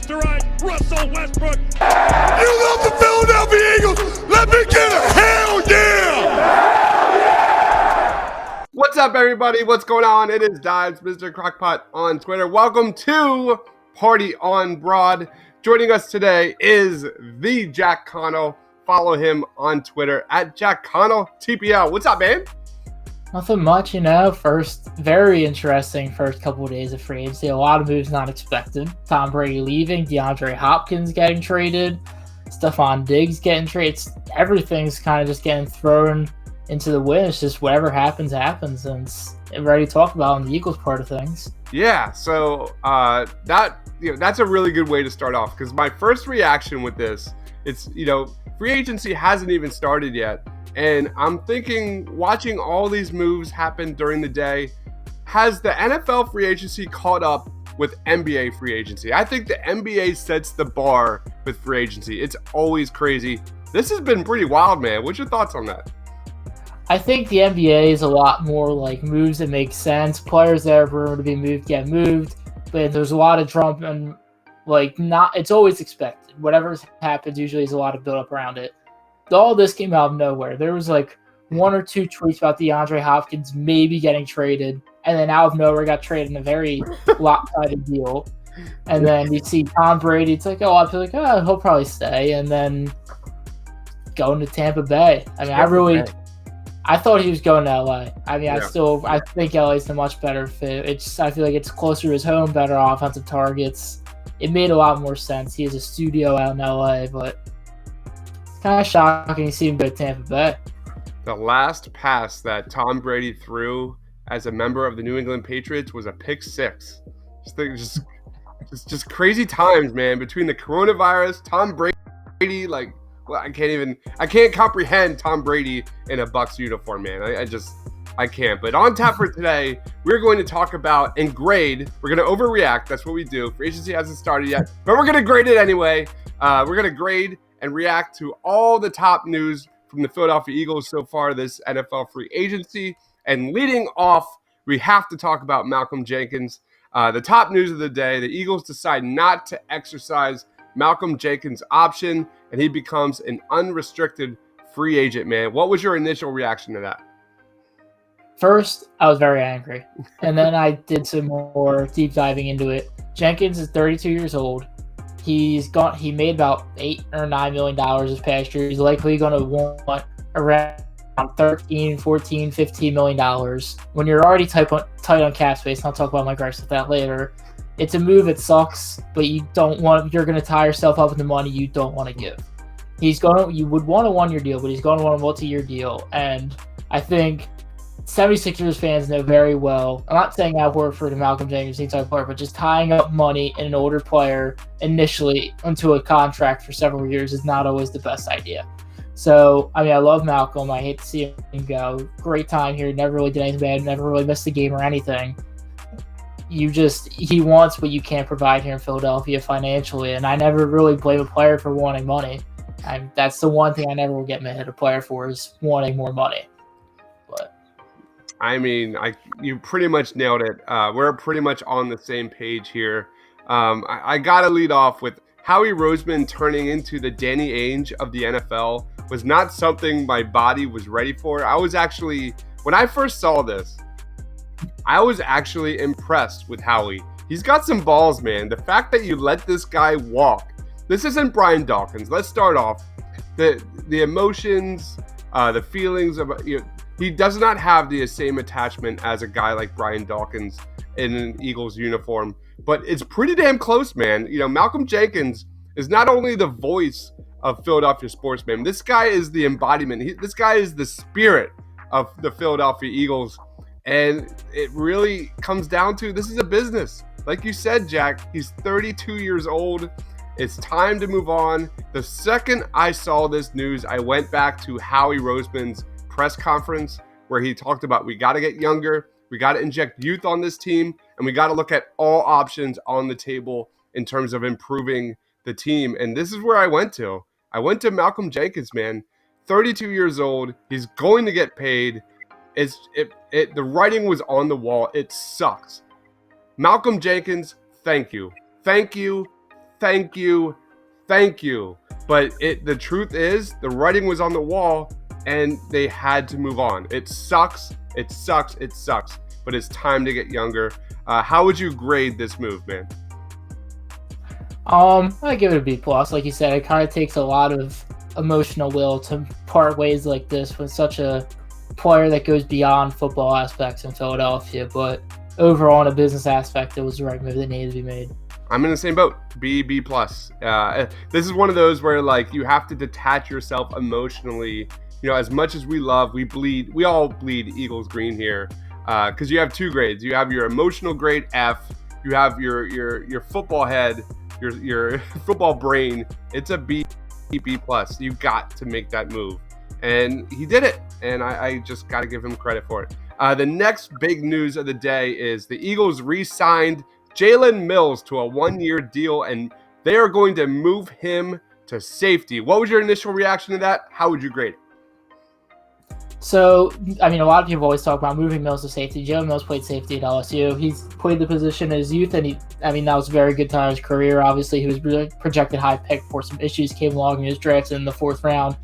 left to right. Russell Westbrook. You love the Philadelphia Eagles. Let me get a hell yeah! What's up, everybody? What's going on? It is Deibs, Mr. Crockpot on Twitter. Welcome to Party on Broad. Joining us today is the Jack Connell. Follow him on Twitter at Jack Connell TPL. What's up, man? Nothing much, very interesting first couple of days of free agency. A lot of moves not expected. Tom Brady leaving, DeAndre Hopkins getting traded, Stefon Diggs getting traded. Everything's kind of just getting thrown into the wind. It's just whatever happens, happens, and it's ready to talk about on the Eagles part of things. Yeah, so that's a really good way to start off, because my first reaction with this, it's, free agency hasn't even started yet. And I'm thinking, watching all these moves happen during the day, has the NFL free agency caught up with NBA free agency? I think the NBA sets the bar with free agency. It's always crazy. This has been pretty wild, man. What's your thoughts on that? I think the NBA is a lot more like moves that make sense. Players that have room to be moved get moved, but there's a lot of drama and it's always expected. Whatever happens, usually is a lot of build up around it. All this came out of nowhere. There was one or two tweets about DeAndre Hopkins maybe getting traded, and then out of nowhere got traded in a very lopsided deal. And then you see Tom Brady. It's I feel like he'll probably stay, and then going to Tampa Bay. I thought he was going to LA. I think LA is a much better fit. I feel like it's closer to his home, better offensive targets. It made a lot more sense. He has a studio out in LA, but it's kind of shocking to see him go to Tampa Bay. The last pass that Tom Brady threw as a member of the New England Patriots was a pick six. Just crazy times, man. Between the coronavirus, Tom Brady, I can't comprehend Tom Brady in a Bucs uniform, man. I can't. But on tap for today, we're going to talk about and grade. We're going to overreact. That's what we do. Free agency hasn't started yet, but we're going to grade it anyway. We're going to grade and react to all the top news from the Philadelphia Eagles so far this NFL free agency. And leading off, we have to talk about Malcolm Jenkins. The top news of the day, the Eagles decide not to exercise Malcolm Jenkins' option, and he becomes an unrestricted free agent, man. What was your initial reaction to that? First, I was very angry, and then I did some more deep diving into it. Jenkins is 32 years old. He made about $8 or $9 million this past year. He's likely going to want around $13, $14, $15 million. When you're already tight on cap space, and I'll talk about my gripes with that later, it's a move that sucks, but you're going to tie yourself up with the money you don't want to give. You would want a 1-year deal, but he's going to want a multi-year deal. And I think 76ers fans know very well. I'm not saying Al Horford and Malcolm Jenkins need to player, but just tying up money in an older player initially into a contract for several years is not always the best idea. So, I love Malcolm. I hate to see him go. Great time here. Never really did anything bad. Never really missed a game or anything. He wants what you can't provide here in Philadelphia financially, and I never really blame a player for wanting money. That's the one thing I never will get mad at a player for is wanting more money. But you pretty much nailed it. We're pretty much on the same page here. I gotta lead off with Howie Roseman turning into the Danny Ainge of the NFL was not something my body was ready for. When I first saw this, I was actually impressed with Howie. He's got some balls, man. The fact that you let this guy walk. This isn't Brian Dawkins. Let's start off. The emotions, the feelings of he does not have the same attachment as a guy like Brian Dawkins in an Eagles uniform, but it's pretty damn close, man. Malcolm Jenkins is not only the voice of Philadelphia sports, man. This guy is the embodiment. This guy is the spirit of the Philadelphia Eagles. And it really comes down to, this is a business. Like you said, Jack, he's 32 years old. It's time to move on. The second I saw this news, I went back to Howie Roseman's press conference where he talked about we got to get younger, we got to inject youth on this team, and we got to look at all options on the table in terms of improving the team. And this is where I went to. I went to Malcolm Jenkins, man. 32 years old. He's going to get paid. The writing was on the wall. It sucks. Malcolm Jenkins, thank you. thank you. But the truth is, the writing was on the wall, and they had to move on. It sucks. But it's time to get younger. How would you grade this move, man? I give it a B+. Like you said, it kind of takes a lot of emotional will to part ways like this with such a player that goes beyond football aspects in Philadelphia. But overall, in a business aspect, it was the right move that needed to be made. I'm in the same boat. B+. This is one of those where like you have to detach yourself emotionally. You know, as much as we all bleed Eagles green here, because you have two grades. You have your emotional grade F. You have your football head, your football brain. It's a B+. You got to make that move, and he did it. And I just got to give him credit for it. The next big news of the day is the Eagles re-signed Jalen Mills to a 1-year deal, and they are going to move him to safety. What was your initial reaction to that? How would you grade it? So, I mean, a lot of people always talk about moving Mills to safety. Jalen Mills played safety at LSU. He's played the position in his youth, and that was a very good time in his career. Obviously, he was projected high pick before some issues came along. He was drafted in the 4th round.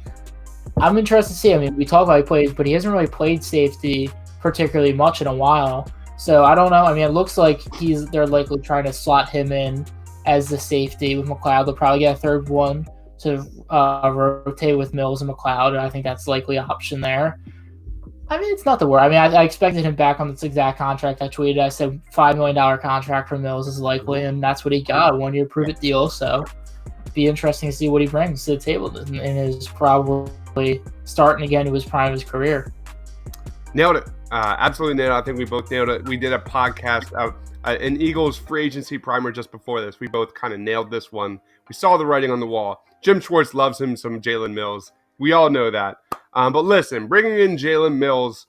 I'm interested to see. I mean, we talk about he plays, but he hasn't really played safety particularly much in a while. So I don't know. I mean, it looks like they're likely trying to slot him in as the safety with McCloud. They'll probably get a third one to rotate with Mills and McCloud, and I think that's likely an option there. I mean, it's not the worst. I mean, I expected him back on this exact contract. I tweeted, I said $5 million contract for Mills is likely, and that's what he got, a 1-year prove-it deal. So it'd be interesting to see what he brings to the table in his probably starting again to his prime of his career. Nailed it. Absolutely nailed it. I think we both nailed it. We did a podcast out an Eagles free agency primer just before this. We both kind of nailed this one. We saw the writing on the wall. Jim Schwartz loves him some Jalen Mills. We all know that. But listen, bringing in Jalen Mills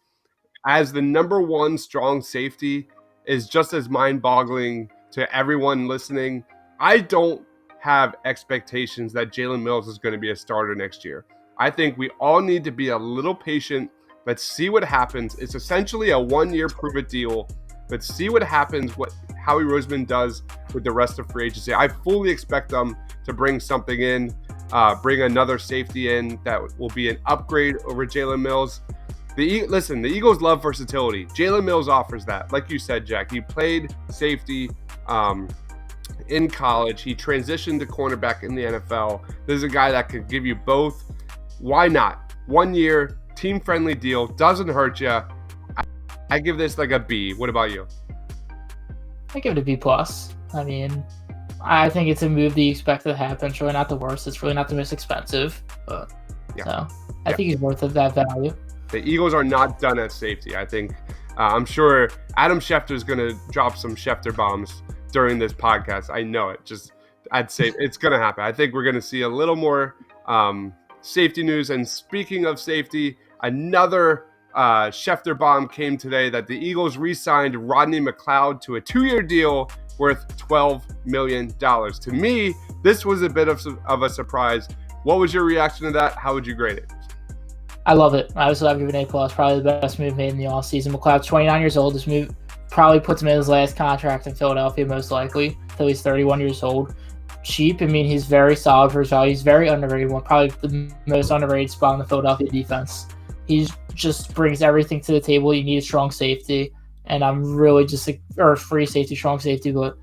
as the number 1 strong safety is just as mind-boggling to everyone listening. I don't have expectations that Jalen Mills is going to be a starter next year. I think we all need to be a little patient. Let's see what happens. It's essentially a 1-year prove-it deal. Let's see what happens, what Howie Roseman does with the rest of free agency. I fully expect them to bring something in, bring another safety in that will be an upgrade over Jalen Mills. Listen, the Eagles love versatility. Jalen Mills offers that. Like you said, Jack, he played safety in college. He transitioned to cornerback in the NFL. This is a guy that could give you both. Why not? 1 year, team-friendly deal, doesn't hurt you. I give this like a B. What about you? I give it a B+. I mean, I think it's a move that you expect to happen. It's really not the worst. It's really not the most expensive. But, yeah. So I think he's worth that value. The Eagles are not done at safety. I think I'm sure Adam Schefter is going to drop some Schefter bombs during this podcast. I know it. I'd say it's going to happen. I think we're going to see a little more safety news. And speaking of safety, another Schefter bomb came today that the Eagles re-signed Rodney McLeod to a 2-year deal worth $12 million. To me, this was a bit of a surprise. What was your reaction to that? How would you grade it? I love it. I was giving A+. Probably the best move made in the offseason. McCloud's 29 years old. This move probably puts him in his last contract in Philadelphia, most likely, until he's 31 years old. Cheap. I mean, he's very solid for his value. He's very underrated. Probably the most underrated spot in the Philadelphia defense. He just brings everything to the table. You need a strong safety, and I'm really free safety, strong safety. But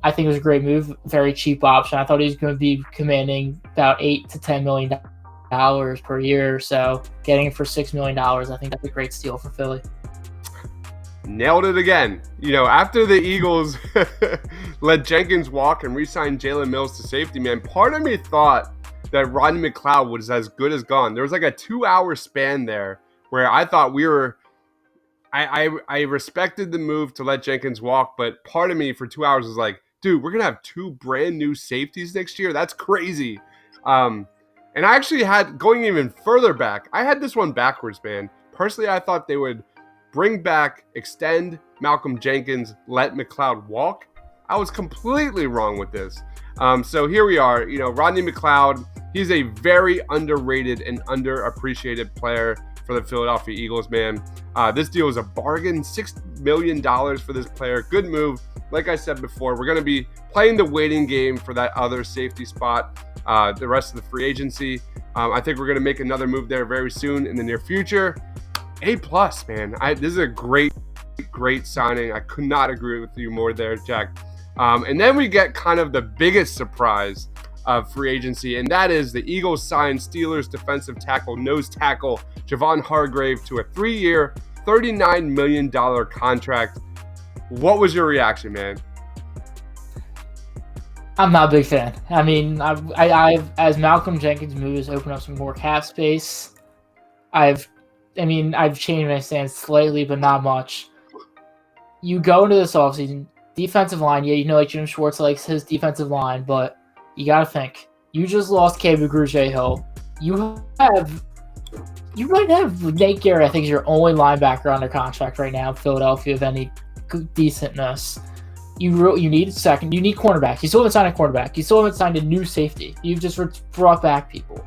I think it was a great move. Very cheap option. I thought he was going to be commanding about $8 to $10 million per year. So getting it for $6 million, I think that's a great steal for Philly. Nailed it again. You know, after the Eagles let Jenkins walk and re-signed Jalen Mills to safety, man, part of me thought that Rodney McLeod was as good as gone. There was like a 2-hour span there where I thought I respected the move to let Jenkins walk, but part of me for 2 hours was like, dude, we're going to have 2 brand new safeties next year? That's crazy. And I actually had, going even further back, I had this one backwards, man. Personally, I thought they would extend Malcolm Jenkins, let McLeod walk. I was completely wrong with this. So here we are, you know, Rodney McLeod, he's a very underrated and underappreciated player for the Philadelphia Eagles, man. This deal is a bargain, $6 million for this player. Good move. like I said before, we're going to be playing the waiting game for that other safety spot the rest of the free agency. I think we're going to make another move there very soon in the near future. A+, man. This is a great signing. I could not agree with you more there, Jack. And then we get kind of the biggest surprise of free agency, and that is the Eagles signed Steelers defensive tackle, nose tackle, Javon Hargrave to a 3-year, $39 million contract. What was your reaction, man? I'm not a big fan. I mean, I've as Malcolm Jenkins moves, open up some more cap space. I've changed my stance slightly, but not much. You go into this offseason, defensive line, like Jim Schwartz likes his defensive line, but you got to think. You just lost Camille GrugierHill. You might have Nate Garrett, I think, is your only linebacker under contract right now in Philadelphia of any decentness. You need a second. You need cornerback. You still haven't signed a cornerback. You still haven't signed a new safety. You've just brought back people.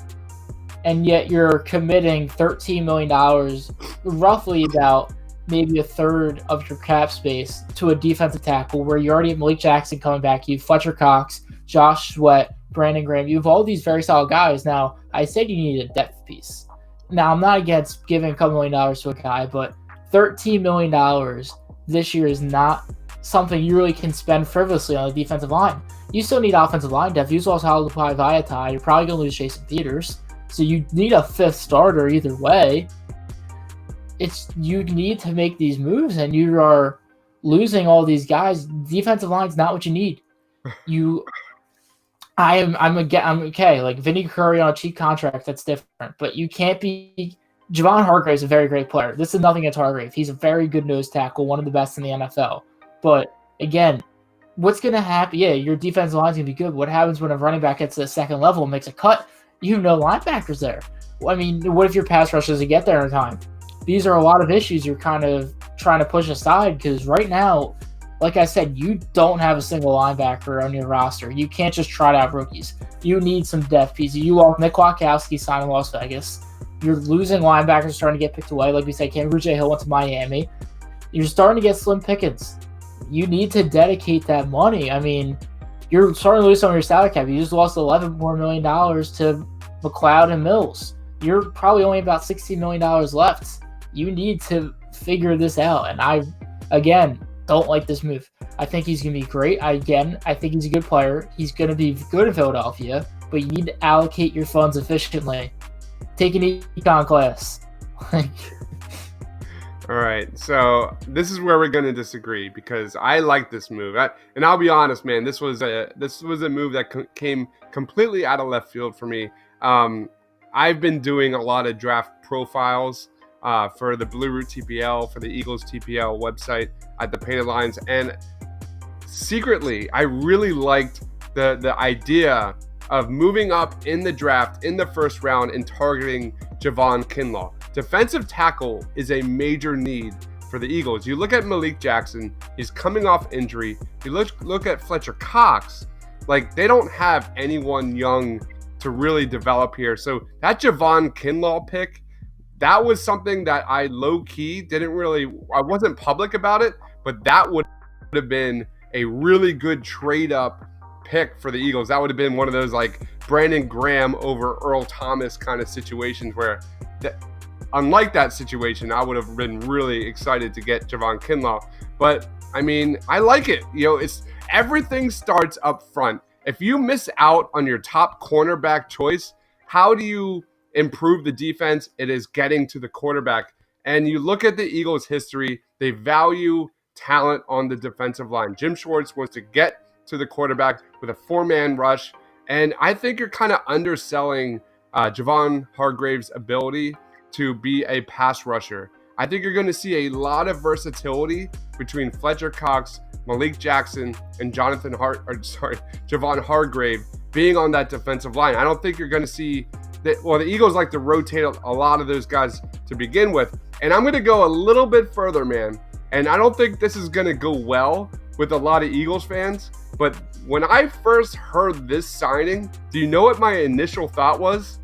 And yet you're committing $13 million, roughly about maybe a third of your cap space, to a defensive tackle where you already have Malik Jackson coming back. You have Fletcher Cox, Josh Sweat, Brandon Graham. You have all these very solid guys. Now, I said you need a depth piece. Now, I'm not against giving a couple $1 million to a guy, but $13 million this year is not something you really can spend frivolously on the defensive line. You still need offensive line depth. You still have Halapai Vaitai. You're probably going to lose Jason Peters. So you need a fifth starter either way. You need to make these moves, and you are losing all these guys. Defensive line's not what you need. I'm okay. Like Vinny Curry on a cheap contract, that's different. But you can't be. Javon Hargrave is a very great player. This is nothing against Hargrave. He's a very good nose tackle, one of the best in the NFL. But again, what's going to happen? Yeah, your defensive line's going to be good. What happens when a running back gets to the second level and makes a cut? You have no linebackers there. I mean, what if your pass rush doesn't get there in time? These are a lot of issues you're kind of trying to push aside because right now, like I said, you don't have a single linebacker on your roster. You can't just trot out rookies. You need some depth pieces. You lost Nick Kwiatkowski signed in Las Vegas. You're losing linebackers starting to get picked away. Like we said, Camille GrugierHill went to Miami. You're starting to get slim pickings. You need to dedicate that money. I mean, you're starting to lose some of your salary cap. You just lost $11 million more to McCloud and Mills. You're probably only about $16 million left. You need to figure this out. And I, again, don't like this move. I think he's going to be great. I think he's a good player. He's going to be good in Philadelphia, but you need to allocate your funds efficiently. Take an econ class. All right, so this is where we're going to disagree because I like this move. And I'll be honest, man, this was a move that came completely out of left field for me. I've been doing a lot of draft profiles for the Blue Root TPL, for the Eagles TPL website at the Painted Lines, and secretly, I really liked the idea of moving up in the draft in the first round and targeting Javon Kinlaw. Defensive tackle is a major need for the Eagles. You look at Malik Jackson, he's coming off injury. You look at Fletcher Cox, like they don't have anyone young to really develop here. So that Javon Kinlaw pick, that was something that I low-key I wasn't public about it, but that would have been a really good trade-up pick for the Eagles. That would have been one of those like Brandon Graham over Earl Thomas kind of situations where unlike that situation, I would have been really excited to get Javon Kinlaw. But I mean, I like it. It's everything starts up front. If you miss out on your top cornerback choice, how do you improve the defense? It is getting to the quarterback. And you look at the Eagles' history, they value talent on the defensive line. Jim Schwartz wants to get to the quarterback with a 4-man rush. And I think you're kind of underselling Javon Hargrave's ability to be a pass rusher. I think you're going to see a lot of versatility between Fletcher Cox, Malik Jackson, and Javon Hargrave being on that defensive line. I don't think you're going to see that. Well, the Eagles like to rotate a lot of those guys to begin with. And I'm going to go a little bit further, man. And I don't think this is going to go well with a lot of Eagles fans. But when I first heard this signing, do you know what my initial thought was?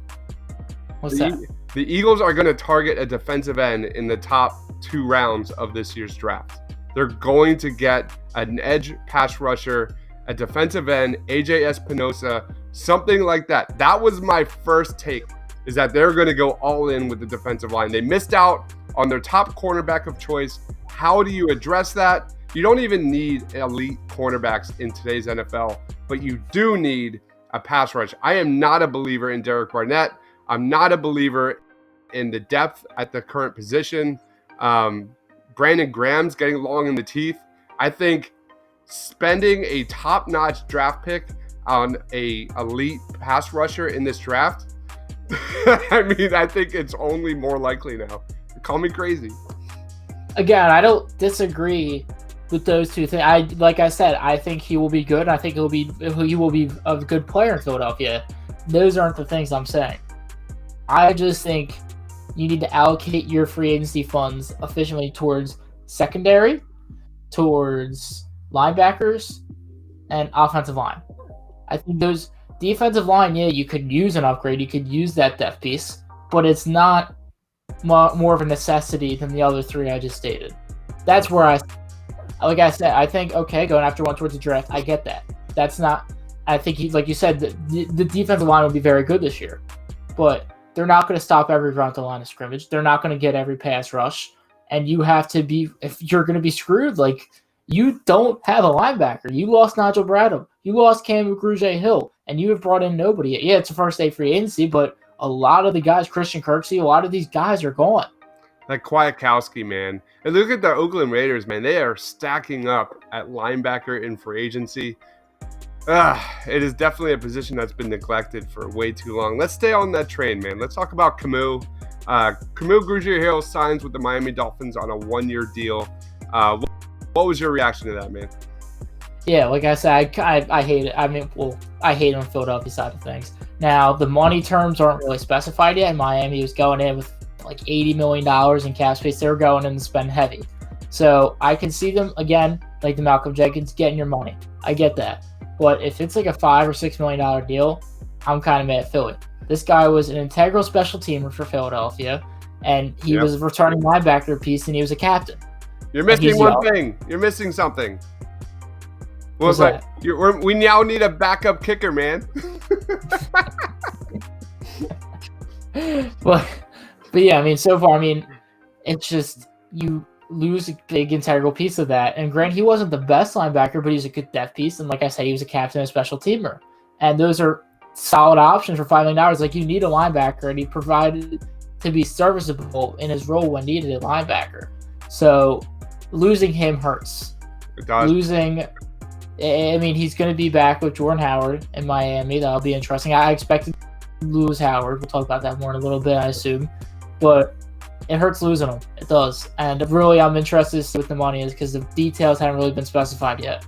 What's that? The Eagles are going to target a defensive end in the top 2 rounds of this year's draft. they're going to get an edge pass rusher, a defensive end, AJ Espinosa, something like that. That was my first take, is that they're going to go all in with the defensive line. They missed out on their top cornerback of choice. How do you address that? You don't even need elite cornerbacks in today's NFL, but you do need a pass rush. I am not a believer in Derek Barnett. I'm not a believer in the depth at the current position. Brandon Graham's getting long in the teeth. I think spending a top-notch draft pick on a elite pass rusher in this draft, I think it's only more likely now. Call me crazy. Again, I don't disagree with those two things. Like I said, I think he will be good. I think he will be a good player in Philadelphia. Those aren't the things I'm saying. I just think you need to allocate your free agency funds efficiently towards secondary, towards linebackers, and offensive line. I think those defensive line, yeah, you could use an upgrade. You could use that depth piece, but it's not more of a necessity than the other three I just stated. That's where like I said, I think, okay, going after one towards the draft, I get that. That's not, I think, like you said, the defensive line will be very good this year, but they're not going to stop every run at the line of scrimmage. They're not going to get every pass rush, and you have to be, if you're going to be screwed, like, you don't have a linebacker. You lost Nigel Bradham. You lost Camille GrugierHill, and you have brought in nobody. Yeah, it's a first day free agency, but a lot of the guys, Christian Kirksey, a lot of these guys are gone. Like Kwiatkowski, man. And look at the Oakland Raiders, man. They are stacking up at linebacker in free agency. It is definitely a position that's been neglected for way too long. Let's stay on that train, man. Let's talk about Camille. Camille Grugier-Hill signs with the Miami Dolphins on a 1-year deal. What was your reaction to that, man? Yeah, like I said, I hate it. I hate on the Philadelphia side of things. Now, the money terms aren't really specified yet. Miami was going in with like $80 million in cap space. They were going in to spend heavy. So I can see them, again, like the Malcolm Jenkins, getting your money. I get that. But if it's like a $5 or $6 million deal, I'm kind of mad at Philly. This guy was an integral special teamer for Philadelphia, and he was a returning linebacker piece, and he was a captain. You're missing one thing. You're missing something. What's that? We now need a backup kicker, man. But yeah, I mean, so far, I mean, it's just you lose a big integral piece of that. And granted, he wasn't the best linebacker, but he's a good depth piece. And like I said, he was a captain and a special teamer. And those are solid options for $5 million. Like, you need a linebacker, and he provided to be serviceable in his role when needed at linebacker. So losing him hurts. It does. I mean, he's going to be back with Jordan Howard in Miami. That'll be interesting. I expect to lose Howard. We'll talk about that more in a little bit, I assume. But it hurts losing him. It does. And really, I'm interested to see what the money is, because the details haven't really been specified yet.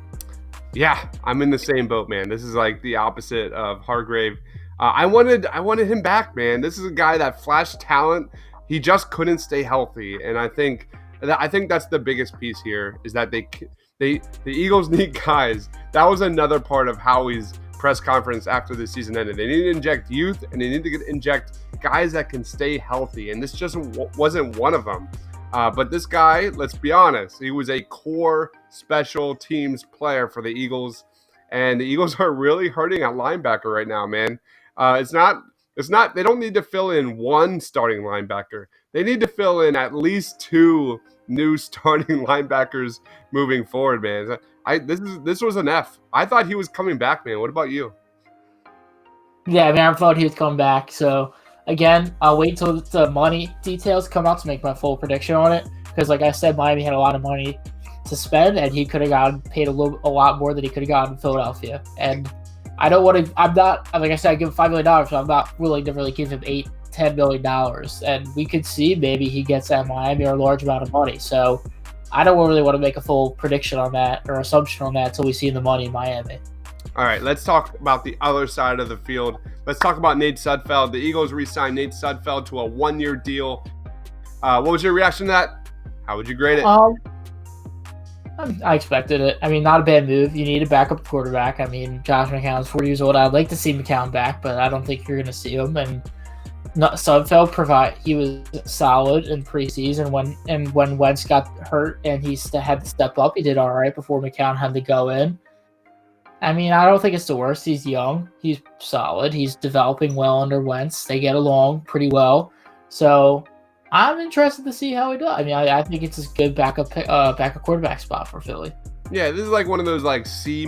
Yeah, I'm in the same boat, man. This is like the opposite of Hargrave. I wanted him back, man. This is a guy that flashed talent. He just couldn't stay healthy, and I think that's the biggest piece here, is that the Eagles need guys. That was another part of Howie's press conference after the season ended. They need to inject youth, and they need to inject guys that can stay healthy, and this just wasn't one of them. But this guy, let's be honest, he was a core special teams player for the Eagles, and the Eagles are really hurting at linebacker right now, man. It's not. They don't need to fill in one starting linebacker. They need to fill in at least 2 new starting linebackers moving forward, man. This was an F. I thought he was coming back, man. What about you? Yeah, I mean, I thought he was coming back. So again, I'll wait till the money details come out to make my full prediction on it. Because like I said, Miami had a lot of money to spend, and he could have gotten paid a lot more than he could have gotten in Philadelphia. And I don't want to. I'm not, like I said, I give him $5 million, so I'm not willing to really give him $8-10 million. And we could see maybe he gets at Miami or a large amount of money. So I don't really want to make a full prediction on that or assumption on that until we see the money in Miami. All right, let's talk about the other side of the field. Let's talk about Nate Sudfeld. The Eagles re-signed Nate Sudfeld to a 1-year deal. What was your reaction to that? How would you grade it? I expected it. I mean, not a bad move. You need a backup quarterback. I mean, Josh McCown's 40 years old. I'd like to see McCown back, but I don't think you're going to see him. And Sudfeld he was solid in preseason when Wentz got hurt and he had to step up. He did all right before McCloud had to go in. I mean, I don't think it's the worst. He's young. He's solid. He's developing well under Wentz. They get along pretty well. So I'm interested to see how he does. I mean, I think it's a good backup quarterback spot for Philly. Yeah, this is like one of those like C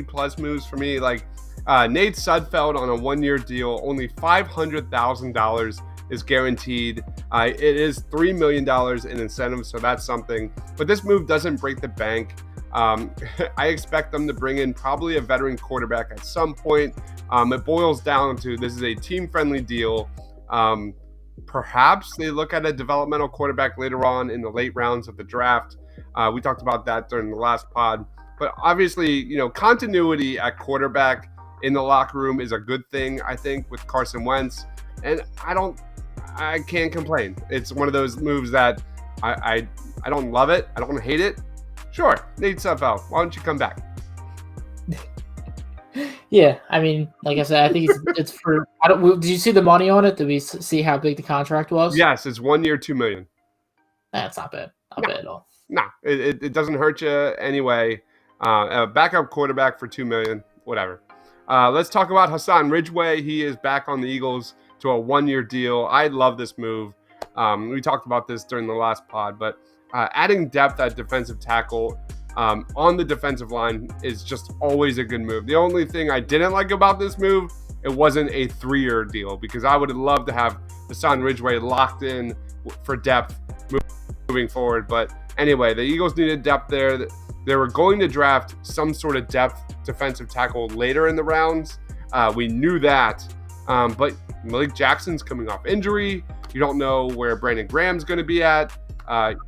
plus moves for me. Like Nate Sudfeld on a 1-year deal, only $500,000 is guaranteed. It is $3 million in incentives, so that's something. But this move doesn't break the bank. I expect them to bring in probably a veteran quarterback at some point. It boils down to this is a team-friendly deal. Perhaps they look at a developmental quarterback later on in the late rounds of the draft. We talked about that during the last pod. But obviously, continuity at quarterback in the locker room is a good thing, I think, with Carson Wentz. And I can't complain. It's one of those moves that I don't love it. I don't hate it. Sure, Nate Sudfeld, why don't you come back? Yeah, I mean, like I said, I think it's for. Did you see the money on it? Did we see how big the contract was? Yes, it's 1 year, $2 million. That's not bad. Not bad at all. No, it doesn't hurt you anyway. A backup quarterback for $2 million, whatever. Let's talk about Hassan Ridgeway. He is back on the Eagles to a 1-year deal. I love this move. We talked about this during the last pod, but adding depth at defensive tackle on the defensive line is just always a good move. The only thing I didn't like about this move, it wasn't a 3-year deal, because I would have loved to have Hassan Ridgeway locked in for depth moving forward. But anyway, the Eagles needed depth there. They were going to draft some sort of depth defensive tackle later in the rounds. We knew that. But Malik Jackson's coming off injury. You don't know where Brandon Graham's going to be at.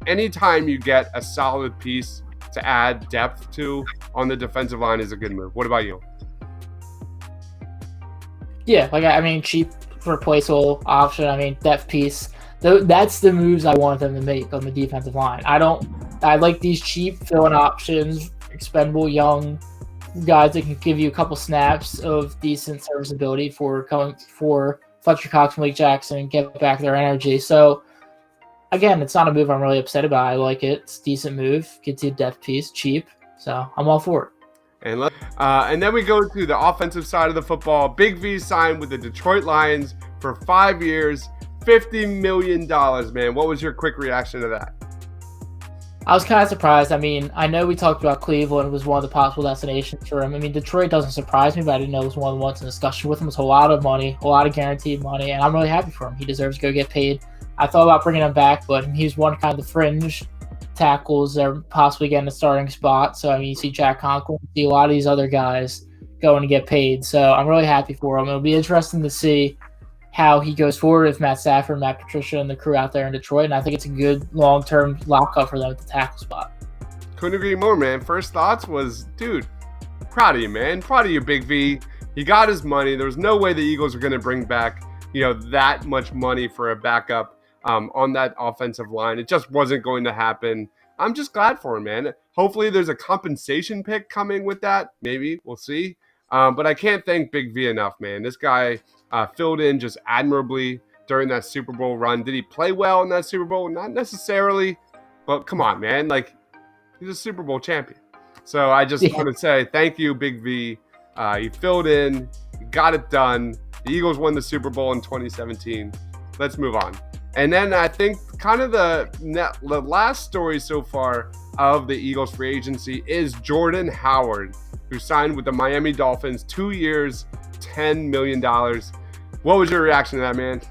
Anytime you get a solid piece to add depth to on the defensive line is a good move. What about you? Yeah, cheap replaceable option. I mean, depth piece. That's the moves I want them to make on the defensive line. I like these cheap fill-in options, expendable young guys that can give you a couple snaps of decent serviceability for Fletcher Cox, Malik Jackson, and get back their energy. So, again, it's not a move I'm really upset about. I like it. It's a decent move. Gets you a depth piece, cheap. So I'm all for it. And then we go to the offensive side of the football. Big V signed with the Detroit Lions for 5 years, $50 million, man. What was your quick reaction to that? I was kind of surprised. I mean, I know we talked about Cleveland was one of the possible destinations for him. I mean, Detroit doesn't surprise me, but I didn't know it was one of the ones in discussion with him. It's a lot of money, a lot of guaranteed money, and I'm really happy for him. He deserves to go get paid. I thought about bringing him back, but he's one kind of the fringe tackles that are possibly getting a starting spot. So, I mean, you see Jack Conklin, you see a lot of these other guys going to get paid. So, I'm really happy for him. It'll be interesting to see how he goes forward with Matt Stafford, Matt Patricia, and the crew out there in Detroit. And I think it's a good long-term lockup for them at the tackle spot. Couldn't agree more, man. First thoughts was, dude, proud of you, man. Proud of you, Big V. He got his money. There was no way the Eagles were going to bring back, that much money for a backup on that offensive line. It just wasn't going to happen. I'm just glad for him, man. Hopefully there's a compensation pick coming with that. Maybe. We'll see. But I can't thank Big V enough, man. This guy filled in just admirably during that Super Bowl run. Did he play well in that Super Bowl? Not necessarily. But come on, man. He's a Super Bowl champion. So I just want to say thank you, Big V. He filled in. He got it done. The Eagles won the Super Bowl in 2017. Let's move on. And then I think kind of the last story so far of the Eagles free agency is Jordan Howard, who signed with the Miami Dolphins, 2 years, $10 million. What was your reaction to that, man?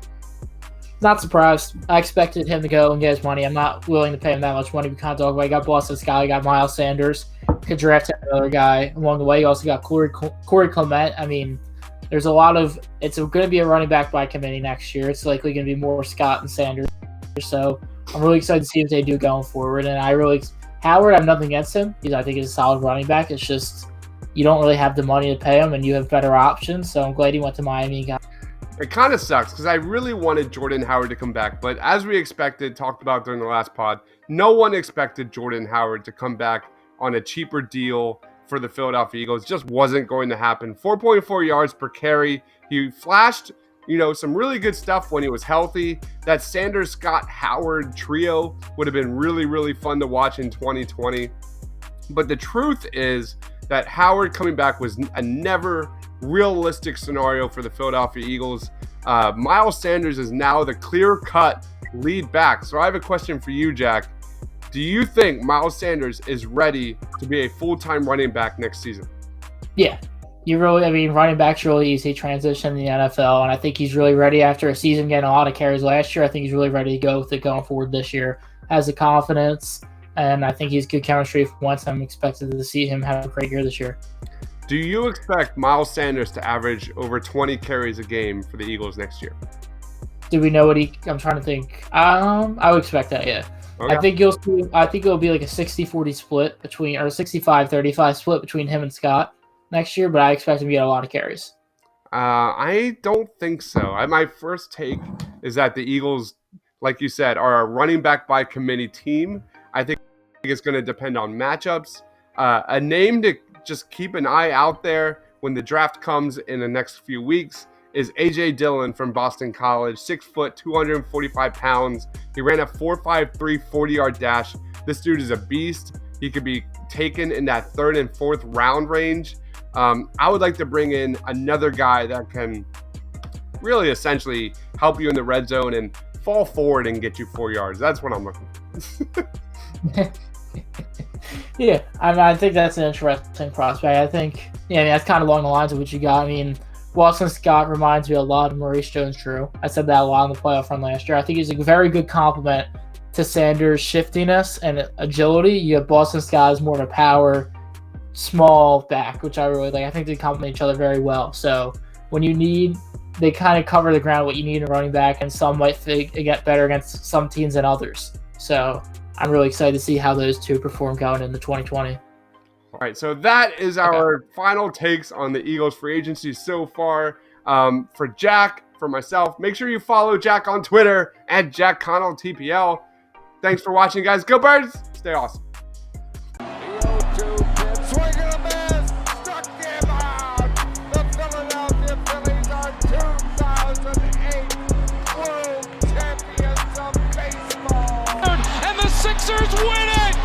Not surprised. I expected him to go and get his money. I'm not willing to pay him that much money. We kind of talk about, he got Boston Scott, he got Miles Sanders, could draft another guy along the way. You also got Corey Clement. I mean, there's a lot of – it's going to be a running back by committee next year. It's likely going to be more Scott and Sanders. So I'm really excited to see what they do going forward. And Howard, I have nothing against him. I think he's a solid running back. It's just you don't really have the money to pay him, and you have better options. So I'm glad he went to Miami. It kind of sucks because I really wanted Jordan Howard to come back. But as we expected, talked about during the last pod, no one expected Jordan Howard to come back on a cheaper deal for the Philadelphia Eagles. It just wasn't going to happen. 4.4 yards per carry. He flashed some really good stuff when he was healthy. That Sanders, Scott, Howard trio would have been really, really fun to watch in 2020. But the truth is that Howard coming back was a never realistic scenario for the Philadelphia Eagles. Miles Sanders is now the clear-cut lead back. So I have a question for you, Jack. Do you think Miles Sanders is ready to be a full-time running back next season? Yeah. Running back's really easy transition in the NFL, and I think he's really ready after a season getting a lot of carries last year. I think he's really ready to go with it going forward this year. Has the confidence, and I think he's good chemistry for once. I'm expected to see him have a great year this year. Do you expect Miles Sanders to average over 20 carries a game for the Eagles next year? Do we know what I'm trying to think. I would expect that, yeah. Okay. I think it'll be like a 60-40 split or 65-35 split between him and Scott next year, but I expect him to get a lot of carries. I don't think so. My first take is that the Eagles, like you said, are a running back by committee team. I think it's going to depend on matchups. A name to just keep an eye out there when the draft comes in the next few weeks is A.J. Dillon from Boston College, 6 foot, 245 pounds. He ran a 4.53 40-yard dash. This dude is a beast. He could be taken in that 3rd and 4th round range. I would like to bring in another guy that can really essentially help you in the red zone and fall forward and get you 4 yards. That's what I'm looking for. Yeah, I think that's an interesting prospect. I think, that's kind of along the lines of what you got. Boston Scott reminds me a lot of Maurice Jones-Drew. I said that a lot in the playoff run last year. I think he's a very good complement to Sanders' shiftiness and agility. You have Boston Scott as more of a power, small back, which I really like. I think they complement each other very well. So when they kind of cover the ground what you need in a running back, and some might get better against some teams than others. So I'm really excited to see how those two perform going into 2020. All right, so that is our final takes on the Eagles free agency so far. For Jack, for myself, make sure you follow Jack on Twitter at JackConnellTPL. Thanks for watching, guys. Go Birds! Stay awesome. Sixers win it!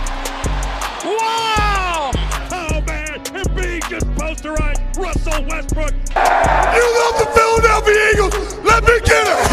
Wow! Oh man, Embiid just posterized Russell Westbrook. You love the Philadelphia Eagles. Let me get it.